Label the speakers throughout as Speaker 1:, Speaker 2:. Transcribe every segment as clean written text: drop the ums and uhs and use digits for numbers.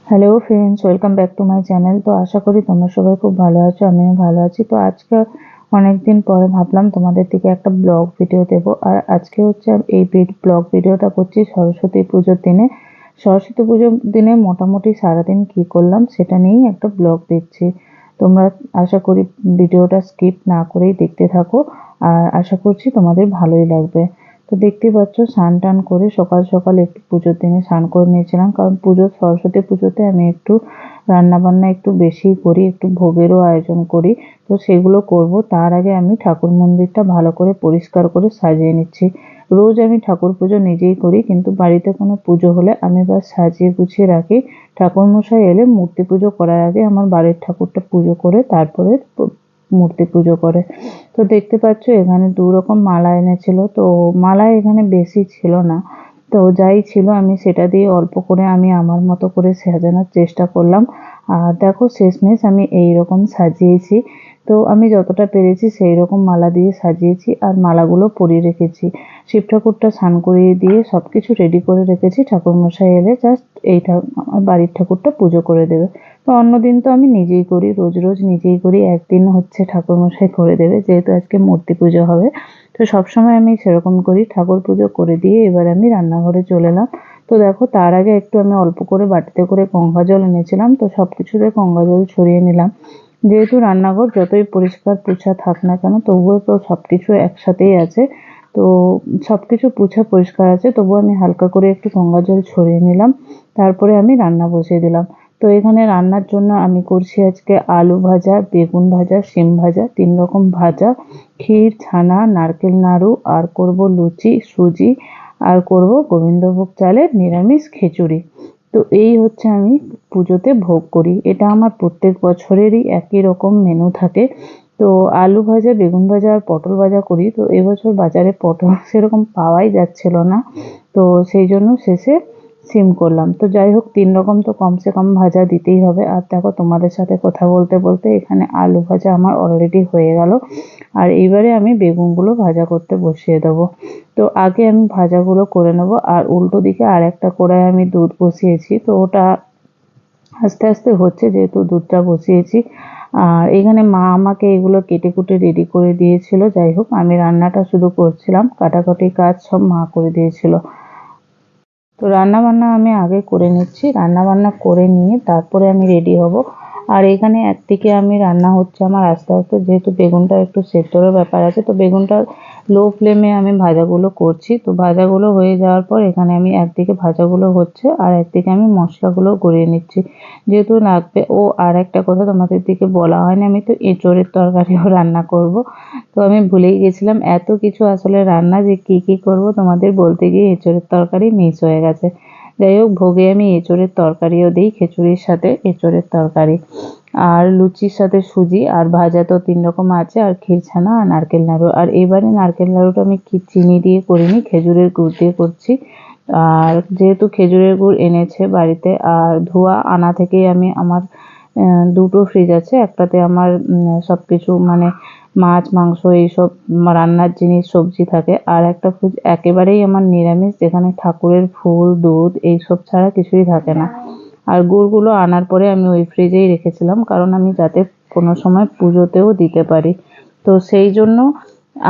Speaker 1: Hello friends, welcome back to my channel. তো আশা করি তোমরা সবাই খুব ভালো আছো, আমিও ভালো আছি। তো আজকে অনেকদিন পরে ভাবলাম তোমাদের দিকে একটা ব্লগ ভিডিও দেবো। আর আজকে হচ্ছে এই ব্লগ ভিডিওটা করছি সরস্বতী পুজোর দিনে। সরস্বতী পুজোর দিনে মোটামুটি সারাদিন কি করলাম সেটা নিয়েই একটা ব্লগ দিচ্ছি। তোমরা আশা করি ভিডিওটা স্কিপ না করেই দেখতে থাকো, আর আশা করছি তোমাদের ভালোই লাগবে। তো দেখতেই পাচ্ছ, স্নান টান করে সকাল সকাল একটু পুজোর দিনে স্নান করে নিয়েছিলাম, কারণ সরস্বতী পুজোতে আমি একটু রান্না বান্না একটু বেশিই করি, একটু ভোগেরও আয়োজন করি। তো সেগুলো করব, তার আগে আমি ঠাকুর মন্দিরটা ভালো করে পরিষ্কার করে সাজিয়ে নিচ্ছি। রোজ আমি ঠাকুর পুজো নিজেই করি, কিন্তু বাড়িতে কোনো পুজো হলে আমি বাস সাজিয়ে গুছিয়ে রাখি। ঠাকুর মশাই এলে মূর্তি পুজো করার আগে আমার বাড়ির ঠাকুরটা পুজো করে তারপরে মূর্তি পুজো করে। তো দেখতে পাচ্ছ এখানে দু রকম মালা এনেছিল। তো মালা এখানে বেশি ছিল না, তো যাই ছিল আমি সেটা দিয়ে অল্প করে আমি আমার মতো করে সাজানোর চেষ্টা করলাম। আর দেখো শেষমেশ আমি এই রকম সাজিয়েছি। তো আমি যতটা পেরেছি সেই রকম মালা দিয়ে সাজিয়েছি, আর মালাগুলো পরিয়ে রেখেছি। শিব ঠাকুরটা স্নান করিয়ে দিয়ে সব কিছু রেডি করে রেখেছি, ঠাকুরমশাই এলে জাস্ট আমার বাড়ির ঠাকুরটা পুজো করে দেবে। তো অন্যদিন তো আমি নিজেই করি, রোজ রোজ নিজেই করি, একদিন হচ্ছে ঠাকুরমশাই করে দেবে, যেহেতু আজকে মূর্তি পুজো হবে। তো সবসময় আমি সেরকম করি, ঠাকুর পুজো করে দিয়ে এবার আমি রান্নাঘরে চলে এলাম। তো দেখো তার আগে একটু আমি অল্প করে বাটিতে করে গঙ্গা জল এনেছিলাম, তো সব কিছুতে গঙ্গা জল ছড়িয়ে নিলাম। যেহেতু রান্নাঘর যতই পরিষ্কার পোছা থাক না কেন, তবুও তো সব কিছু একসাথেই আছে। তো সব কিছু পোছা পরিষ্কার আছে, তবুও আমি হালকা করে একটু গঙ্গা জল ছড়িয়ে নিলাম। তারপরে আমি রান্না বসিয়ে দিলাম। তো এখানে রান্নার জন্য আমি করছি আজকে আলু ভাজা, বেগুন ভাজা, শিম ভাজা, 3 রকম ভাজা, ক্ষীর, ছানা, নারকেল নাড়ু, আর করব লুচি, সুজি, আর করব গোবিন্দভোগ চালের নিরামিষ খিচুড়ি। তো এই হচ্ছে আমি পুজোতে ভোগ করি। এটা আমার প্রত্যেক বছরেরই একই রকম মেনু থাকে। তো আলু ভাজা, বেগুন ভাজা আর পটল ভাজা করি। তো এবছর বাজারে পটল সেরকম পাওয়াই যাচ্ছিল না, তো সেই জন্য শেষে সিম করলাম। তো যাই হোক, 3 রকম তো কমসে কম ভাজা দিতেই হবে। আর দেখো তোমাদের সাথে কথা বলতে বলতে এখানে আলু ভাজা আমার অলরেডি হয়ে গেল। আর এইবারে আমি বেগুনগুলো ভাজা করতে বসিয়ে দেবো। তো আগে আমি ভাজাগুলো করে নেব, আর উল্টো দিকে আর একটা কড়াই আমি দুধ বসিয়েছি। তো ওটা আস্তে আস্তে হচ্ছে, যেহেতু দুধটা বসিয়েছি। আর এখানে মা আমাকে এগুলো কেটে কুটে রেডি করে দিয়েছিল। যাই হোক, আমি রান্নাটা শুধু করছিলাম, কাটাকাটি কাজ সব মা করে দিয়েছিল। তো রান্না বান্না আমি আগে করে নিচ্ছি, রান্না বান্না করে নিয়ে তারপরে আমি রেডি হব। আর এখানে একদিকে আমি রান্না হচ্ছে আমার আস্তে আস্তে, যেহেতু বেগুনটা একটু সেদ্ধরও ব্যাপার আছে, তো বেগুনটা লো ফ্লেমে আমি ভাজাগুলো করছি। তো ভাজাগুলো হয়ে যাওয়ার পর এখানে আমি একদিকে ভাজাগুলো হচ্ছে আর একদিকে আমি মশলাগুলো গড়িয়ে নিচ্ছি, যেহেতু লাগবে। ও আর একটা কথা তোমাদের দিকে বলা হয়নি, আমি তো এঁচোড়ের তরকারিও রান্না করব। তো আমি ভুলেই গেছিলাম, এত কিছু আসলে রান্না যে কি কি করব তোমাদের বলতে গিয়ে এঁচোড়ের তরকারি মিস হয়ে গেছে। যাই হোক, ভোগে আমি এঁচোড়ের তরকারিও দিই, খিচুড়ির সাথে এঁচোড়ের তরকারি, আর লুচির সাথে সুজি, আর ভাজা তো 3 রকম আছে, আর ক্ষীর, ছানা, আর নারকেল নাড়ু। আর এবারে নারকেল নাড়ুটা আমি চিনি দিয়ে করিনি, খেজুরের গুড় দিয়ে করছি। আর যেহেতু খেজুরের গুড় এনেছে বাড়িতে, আর ধোয়া আনা থেকেই আমি আমার দুটো ফ্রিজ আছে, একটাতে আমার সব কিছু মানে মাছ, মাংস এইসব রান্নার জিনিস, সবজি থাকে, আর একটা ফ্রিজ একেবারেই আমার নিরামিষ, যেখানে ঠাকুরের ফুল, দুধ এইসব ছাড়া কিছুই থাকে না। আর গুড়গুলো আনার পরে আমি ওই ফ্রিজেই রেখেছিলাম, কারণ আমি যাতে কোনো সময় পুজোতেও দিতে পারি। তো সেই জন্য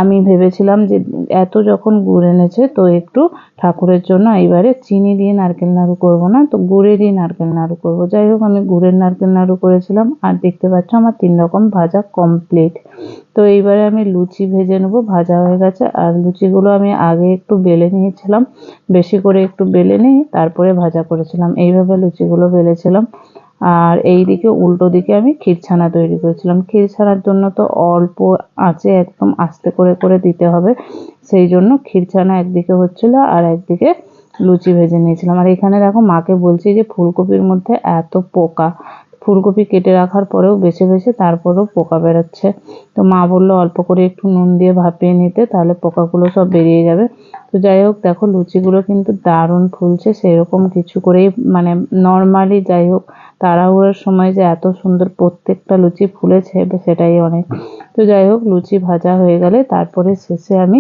Speaker 1: আমি ভেবেছিলাম যে এত যখন গুড় এনেছে, তো একটু ঠাকুরের জন্য এবারে চিনি দিয়ে নারকেল নাড়ু করব না, তো গুড়েরই নারকেল নাড়ু করব। যাই হোক, আমি গুড়ের নারকেল নাড়ু করেছিলাম। আর দেখতে পাচ্ছ আমার 3 রকম ভাজা কমপ্লিট। তো এইবারে আমি লুচি ভেজে নেবো, ভাজা হয়ে গেছে। আর লুচিগুলো আমি আগে একটু বেলে নিয়েছিলাম, বেশি করে একটু বেলে নিয়ে তারপরে ভাজা করেছিলাম, এইভাবে লুচিগুলো বেলেছিলাম। আর এই দিকে উল্টো দিকে আমি ক্ষীরছানা তৈরি করেছিলাম। ক্ষীরছানার জন্য তো অল্প আঁচে একদম আস্তে করে করে দিতে হবে, সেই জন্য ক্ষীরছানা একদিকে হচ্ছিল আর একদিকে লুচি ভেজে নিয়েছিলাম। আর এখানে দেখো মাকে বলছি যে ফুলকপির মধ্যে এত পোকা, ফুলকপি কেটে রাখার পরেও বেছে বেছে তারপরেও পোকা বেরোচ্ছে। তো মা বললো অল্প করে একটু নুন দিয়ে ভাপিয়ে নিতে, তাহলে পোকাগুলো সব বেরিয়ে যাবে। তো যাই হোক, দেখো লুচিগুলো কিন্তু দারুণ ফুলছে, সেরকম কিছু করেই মানে নর্মালি, যাই হোক তাড়াহুড়োর সময় যে এত সুন্দর প্রত্যেকটা লুচি ফুলেছে সেটাই অনেক। তো যাই হোক, লুচি ভাজা হয়ে গেলে তারপরে শেষে আমি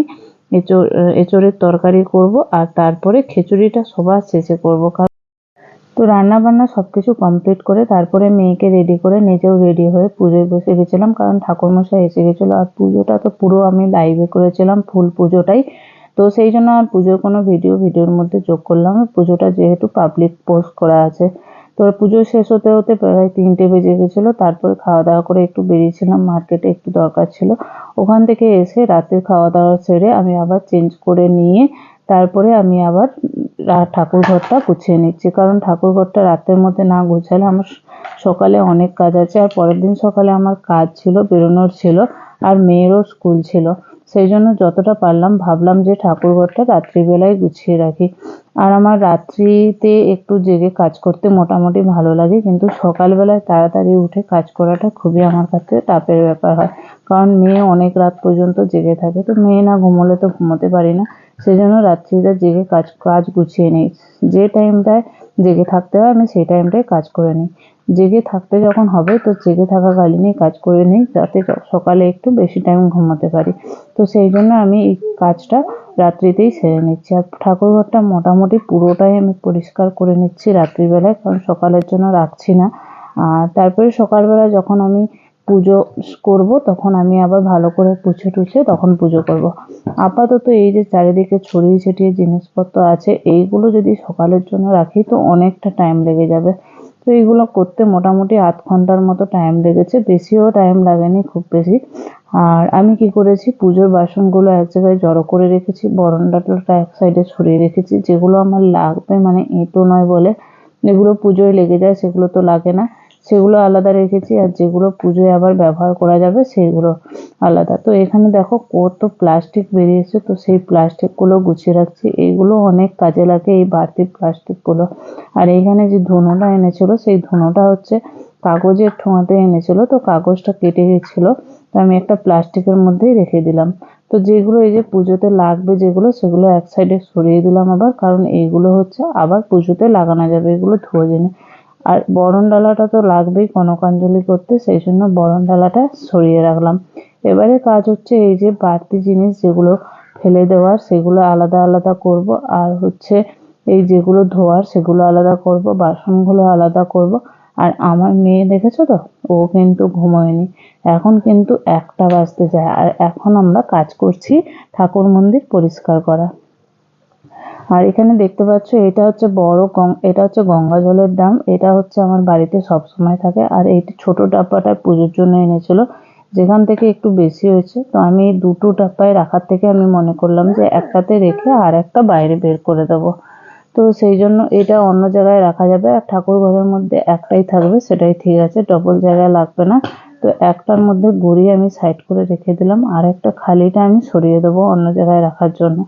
Speaker 1: এঁচোড়ের তরকারি করব, আর তারপরে খিচুড়িটা সবার শেষে করব। তো রান্না বান্না সব কিছু কমপ্লিট করে তারপরে মেয়েকে রেডি করে নিজেও রেডি হয়ে পুজোয় বসে গেছিলাম, কারণ ঠাকুরমশাই এসে গেছিলো। আর পুজোটা তো পুরো আমি লাইভে করেছিলাম, ফুল পুজোটাই। তো সেই জন্য আর পুজোর কোনো ভিডিওর মধ্যে যোগ করলাম না। পুজোটা যেহেতু পাবলিক পোস্ট করা আছে। তো পুজো শেষ হতে হতে প্রায় 3টে বেজে গেছিলো। তারপরে খাওয়া দাওয়া করে একটু বেরিয়েছিলাম মার্কেটে, একটু দরকার ছিল। ওখান থেকে এসে রাতের খাওয়া দাওয়া সেরে আমি আবার চেঞ্জ করে নিয়ে তারপরে আমি আবার ঠাকুর ঘরটা গুছিয়ে নিচ্ছি, কারণ ঠাকুর ঘরটা রাতের মধ্যে না গুছালে আমার সকালে অনেক কাজ আছে। আর পরের দিন সকালে আমার কাজ ছিল, বেরোনোর ছিল, আর মেয়েরও স্কুল ছিল। সেই জন্য যতটা পারলাম ভাবলাম যে ঠাকুর ঘরটা রাত্রিবেলায় গুছিয়ে রাখি। আর আমার রাত্রিতে একটু জেগে কাজ করতে মোটামুটি ভালো লাগে, কিন্তু সকালবেলায় তাড়াতাড়ি উঠে কাজ করাটা খুবই আমার কাছে টাফের ব্যাপার হয়, কারণ মেয়ে অনেক রাত পর্যন্ত জেগে থাকে। তো মেয়ে না ঘুমোলে তো ঘুমোতে পারি না। সেই জন্য রাত্রিতে জেগে কাজ গুছিয়ে নিই। যে টাইমটায় জেগে থাকতে হয় আমি সেই টাইমটায় কাজ করে নিই। জেগে থাকতে যখন হবে তো জেগে থাকাকালীনই কাজ করে নিই, যাতে সকালে একটু বেশি টাইম ঘুমাতে পারি। তো সেই জন্য আমি এই কাজটা রাত্রিতেই সেরে নিচ্ছি। আর ঠাকুর ঘরটা মোটামুটি পুরোটাই আমি পরিষ্কার করে নিচ্ছি রাত্রিবেলায়, কারণ সকালের জন্য রাখছি না। আর তারপরে সকালবেলা যখন আমি পুজো করব তখন আমি আবার ভালো করে পুছে টুছে তখন পুজো করব। আপাতত এই যে চারিদিকে ছড়িয়ে ছিটিয়ে জিনিসপত্র আছে, এইগুলো যদি সকালের জন্য রাখি তো অনেকটা টাইম লেগে যাবে। তো এইগুলো করতে মোটামুটি 8 ঘন্টার মতো টাইম লেগেছে, বেশিও টাইম লাগেনি খুব বেশি। আর আমি কি করেছি, পুজোর বাসনগুলো এক জায়গায় জড়ো করে রেখেছি, বরণডালটা এক সাইডে সরিয়ে রেখেছি। যেগুলো আমার লাগবে মানে এঁটো নয় বলে, যেগুলো পুজোয় লেগে যায় সেগুলো তো লাগে না, সেগুলো আলাদা রেখেছি। আর যেগুলো পুজোয় আবার ব্যবহার করা যাবে সেগুলো আলাদা। তো এখানে দেখো কত প্লাস্টিক বেরিয়েছে, তো সেই প্লাস্টিকগুলো গুছিয়ে রাখছি। এইগুলো অনেক কাজে লাগে, এই বাড়তি প্লাস্টিকগুলো। আর এইখানে যে ধুনোটা এনেছিল সেই ধুনোটা হচ্ছে কাগজের ঠোঙাতে এনেছিল, তো কাগজটা কেটে গেছিলো, তো আমি একটা প্লাস্টিকের মধ্যেই রেখে দিলাম। তো যেগুলো এই যে পুজোতে লাগবে যেগুলো, সেগুলো এক সাইডে সরিয়ে দিলাম আবার, কারণ এইগুলো হচ্ছে আবার পুজোতে লাগানো যাবে, এগুলো ধোয়া জিনিস। আর বরণডালাটা তো লাগবেই কনকাঞ্জলি করতে, সেই জন্য বরণডালাটা সরিয়ে রাখলাম। এবারে কাজ হচ্ছে এই যে বাড়তি জিনিস যেগুলো ফেলে দেওয়ার সেগুলো আলাদা আলাদা করব, আর হচ্ছে এই যেগুলো ধোয়ার সেগুলো আলাদা করব, বাসনগুলো আলাদা করব। আর আমার মেয়ে দেখেছো তো, ও কিন্তু ঘুমোয়নি, এখন কিন্তু 1টা বাজতে যায়, আর এখন আমরা কাজ করছি ঠাকুর মন্দির পরিষ্কার করা। আর এখানে দেখতে পাচ্ছ এটা হচ্ছে এটা হচ্ছে গঙ্গা জলের ড্রাম। এটা হচ্ছে আমার বাড়িতে সব সময় থাকে। আর এই ছোট ডাব্বাটা পুজোর জন্য এনেছিল, যেখান থেকে একটু বেশি হয়েছে। তো আমি এই দুটো ডাব্বায় রাখার থেকে আমি মনে করলাম যে একটাতে রেখে আর একটা বাইরে বের করে দেবো। তো সেই জন্য এটা অন্য জায়গায় রাখা যাবে, আর ঠাকুর ঘরের মধ্যে একটাই থাকবে, সেটাই ঠিক আছে, ডবল জায়গায় লাগবে না। তো একটার মধ্যে গড়িয়ে আমি সাইড করে রেখে দিলাম, আর একটা খালিটা আমি সরিয়ে দেবো অন্য জায়গায় রাখার জন্য।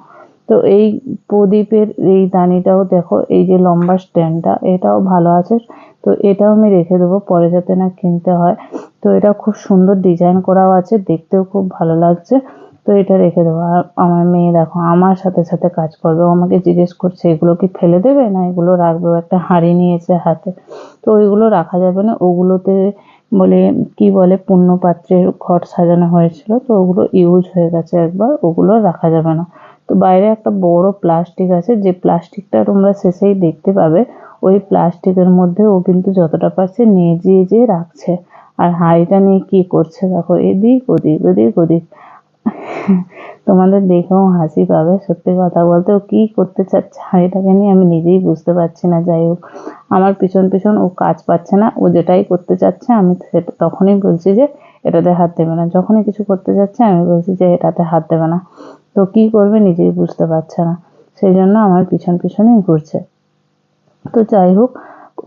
Speaker 1: তো এই প্রদীপের এই দানিটাও দেখো, এই যে লম্বা স্ট্যান্ডটা এটাও ভালো আছে, তো এটাও আমি রেখে দেবো পরে যাতে না কিনতে হয়। তো এটা খুব সুন্দর ডিজাইন করাও আছে, দেখতেও খুব ভালো লাগছে। তো এটা রেখে দেবো। আর আমার মেয়ে দেখো আমার সাথে সাথে কাজ করবে, ও আমাকে জিজ্ঞেস করছে এগুলো কি ফেলে দেবে না এগুলো রাখবে। ও একটা হাঁড়ি নিয়েছে হাতে, তো ওইগুলো রাখা যাবে না, ওগুলোতে বলে কি বলে পূর্ণ পাত্রের ঘট সাজানো হয়েছিল, তো ওগুলো ইউজ হয়ে গেছে একবার, ওগুলো রাখা যাবে না। তো বাইরে একটা বড় প্লাস্টিক আছে, যে প্লাস্টিকটা তোমরা শেষেই দেখতে পাবে। ওই প্লাস্টিকের মধ্যে ও কিন্তু যতটা পারছে নিয়ে যেয়ে রাখছে। আর হাঁড়িটা নিয়ে কি করছে দেখো, এদিক ওদিক ওদিক ওদিক। তোমাদের দেখেও হাসি পাবে, সত্যি কথা বলতে ও কি করতে চাচ্ছে হাঁড়িটাকে নিয়ে আমি নিজেই বুঝতে পারছি না। যাই হোক, আমার পিছন পিছন ও কাজ পাচ্ছে না, ও যেটাই করতে চাচ্ছে আমি সেটা তখনই বলছি যে এটাতে হাত দেবে না, যখনই কিছু করতে যাচ্ছে আমি বলছি যে এটাতে হাত দেবে না। তো কি করবে নিজেই বুঝতে পারছে না, সেই জন্য আমার পিছন পিছনই ঘুরছে। তো যাই হোক,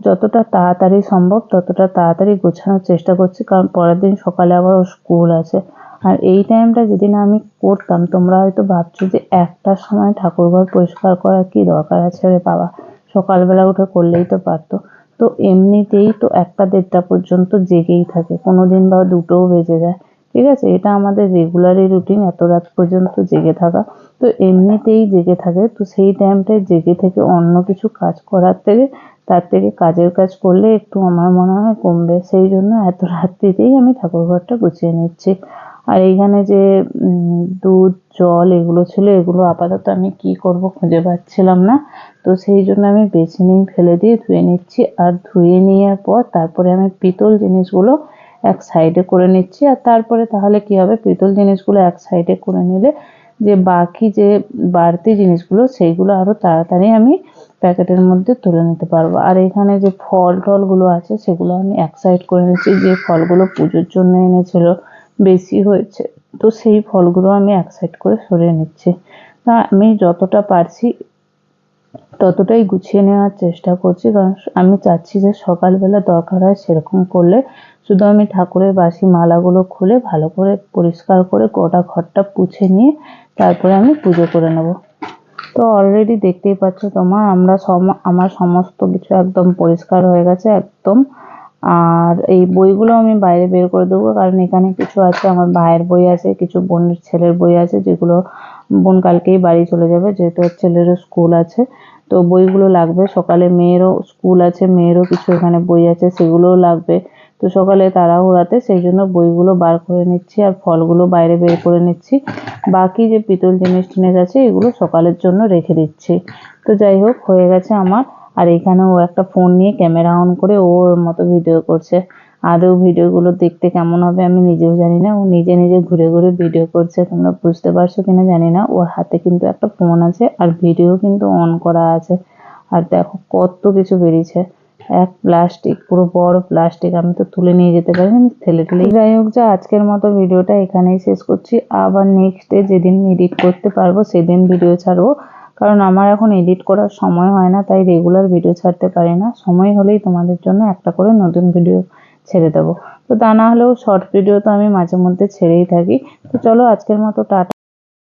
Speaker 1: যতটা তাড়াতাড়ি সম্ভব ততটা তাড়াতাড়ি গোছানোর চেষ্টা করছি, কারণ পরের দিন সকালে আবার ওর স্কুল আছে। আর এই টাইমটা যদি না আমি করতাম, তোমরা হয়তো ভাবছো যে 1টার সময় ঠাকুরঘর পরিষ্কার করার কি দরকার আছে রে বাবা, সকালবেলা উঠে করলেই তো পারতো। তো এমনিতেই তো 1টা 1:30 পর্যন্ত জেগেই থাকে, কোনোদিন বা 2টোও বেজে যায়। ঠিক আছে, এটা আমাদের রেগুলারই রুটিন, এত রাত পর্যন্ত জেগে থাকা। তো এমনিতেই জেগে থাকে, তো সেই টাইমটায় জেগে থেকে অন্য কিছু কাজ করার থেকে তার থেকে কাজের কাজ করলে একটু আমার মনে হয় কমবে। সেই জন্য এত রাত্রিতেই আমি ঠাকুর ঘরটা গুছিয়ে নিচ্ছি। আর এইখানে যে দুধ জল এগুলো ছিল, এগুলো আপাতত আমি কি করব খুঁজে পাচ্ছিলাম না, তো সেই জন্য আমি বেসিনেই ফেলে দিয়ে ধুয়ে নিচ্ছি। আর ধুয়ে নেওয়ার পর তারপরে আমি পিতল জিনিসগুলো এক সাইডে করে নিচ্ছি। আর তারপরে তাহলে কি হবে, পিতল জিনিসগুলো এক সাইডে করে নিলে যে বাকি যে বাড়তি জিনিসগুলো সেইগুলো আরও তাড়াতাড়ি আমি প্যাকেটের মধ্যে তুলে নিতে পারবো। আর এখানে যে ফল টলগুলো আছে সেগুলো আমি এক সাইড করে নিচ্ছি। যে ফলগুলো পুজোর জন্য এনেছিল বেশি হয়েছে, তো সেই ফলগুলো আমি এক সাইড করে সরিয়ে নিচ্ছি। তা আমি যতটা পারছি ততটাই গুছিয়ে নেওয়ার চেষ্টা করছি, কারণ আমি চাচ্ছি যে সকালবেলা দরকার হয় সেরকম করলে শুধু আমি ঠাকুরের বাসি মালাগুলো খুলে ভালো করে পরিষ্কার করে গোটা ঘরটা পুছে নিয়ে তারপরে আমি পুজো করে নেব। তো অলরেডি দেখতেই পাচ্ছ তোমার আমার সমস্ত কিছু একদম পরিষ্কার হয়ে গেছে একদম। আর এই বইগুলো আমি বাইরে বের করে দেবো, কারণ এখানে কিছু আছে আমার ভাইয়ের বই আছে, কিছু বোনের ছেলের বই আছে, যেগুলো বোন কালকেই বাড়ি চলে যাবে, যেহেতু ওর ছেলেরও স্কুল আছে, তো বইগুলো লাগবে। সকালে মেয়েরও স্কুল আছে, মেয়েরও কিছু এখানে বই আছে, সেগুলোও লাগবে। তো সকালে তাড়াহুড়াতে সেই জন্য বইগুলো বার করে নিচ্ছি আর ফলগুলো বাইরে বের করে নিচ্ছি। বাকি যে পিতল জিনিস টিনিস আছে এগুলো সকালের জন্য রেখে দিচ্ছি। তো যাই হোক, হয়ে গেছে আমার। আর এখানে ও একটা ফোন নিয়ে ক্যামেরা অন করে ওর মতো ভিডিও করছে। আদৌ ভিডিওগুলো দেখতে কেমন হবে আমি নিজেও জানি না। ও নিজে নিজে ঘুরে ঘুরে ভিডিও করছে, তোমরা বুঝতে পারছো কিনা জানি না। ওর হাতে কিন্তু একটা ফোন আছে আর ভিডিও কিন্তু অন করা আছে। আর দেখো কত কিছু বেরিয়েছে, এক প্লাস্টিক, পুরো বড় প্লাস্টিক, আমি তো তুলে নিয়ে যেতে পারি না, আমি ঠেলে ঠেলে। যাই হোক, যা আজকের মতো ভিডিওটা এখানেই শেষ করছি। আবার নেক্সট ডে যেদিন এডিট করতে পারবো সেদিন ভিডিও ছাড়বো, কারণ আমার এখন এডিট করার সময় হয় না, তাই রেগুলার ভিডিও ছাড়তে পারি না। সময় হলেই তোমাদের জন্য একটা করে নতুন ভিডিও ছেড়ে দেবো। তো তা না হলেও শর্ট ভিডিও তো আমি মাঝে মধ্যে ছেড়েই থাকি। তো চলো আজকের মতো টাটা।